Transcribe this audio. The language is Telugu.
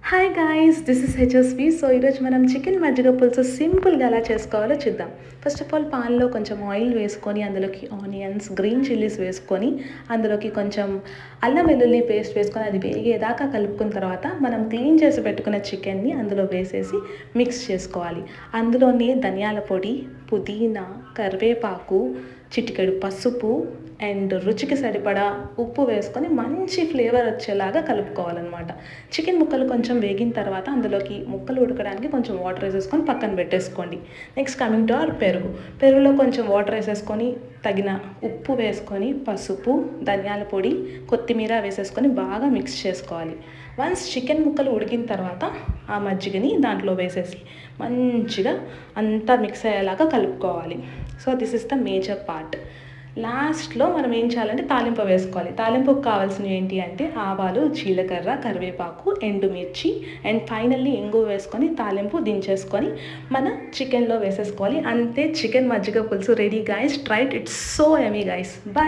Hi guys, this is HSV. So ఈరోజు మనం చికెన్ మజ్జిగ పులుసు సింపుల్గా ఎలా చేసుకోవాలో చూద్దాం. ఫస్ట్ ఆఫ్ ఆల్ పాన్లో కొంచెం ఆయిల్ వేసుకొని అందులోకి ఆనియన్స్, గ్రీన్ చిల్లీస్ వేసుకొని అందులోకి కొంచెం అల్లం వెల్లుల్లి పేస్ట్ వేసుకొని అది వేగేదాకా కలుపుకున్న తర్వాత మనం క్లీన్ చేసి పెట్టుకున్న చికెన్ని అందులో వేసేసి మిక్స్ చేసుకోవాలి. అందులోనే ధనియాల పొడి, పుదీనా, కరివేపాకు, చిటికెడు పసుపు అండ్ రుచికి సరిపడా ఉప్పు వేసుకొని మంచి ఫ్లేవర్ వచ్చేలాగా కలుపుకోవాలన్నమాట. చికెన్ ముక్కలు కొంచెం వేగిన తర్వాత అందులోకి ముక్కలు ఉడకడానికి కొంచెం వాటర్ వేసేసుకొని పక్కన పెట్టేసుకోండి. నెక్స్ట్ కమింగ్ టు అవర్ పెరుగులో కొంచెం వాటర్ వేసేసుకొని తగిన ఉప్పు వేసుకొని పసుపు, ధనియాల పొడి, కొత్తిమీర వేసేసుకొని బాగా మిక్స్ చేసుకోవాలి. వన్స్ చికెన్ ముక్కలు ఉడికిన తర్వాత ఆ మజ్జిగని దాంట్లో వేసేసి మంచిగా అంతా మిక్స్ అయ్యేలాగా కలుపుకోవాలి. So this is the major part. లాస్ట్లో మనం ఏం చేయాలంటే తాలింపు వేసుకోవాలి. తాలింపుకు కావాల్సినవి ఏంటి అంటే ఆవాలు, జీలకర్ర, కరివేపాకు, ఎండుమిర్చి అండ్ ఫైనల్లీ ఇంగువ వేసుకొని తాలింపు దించేసుకొని మన చికెన్లో వేసేసుకోవాలి. అంతే, చికెన్ మజ్జిగ పులుసు ready guys. Try it, it's so yummy guys. Bye.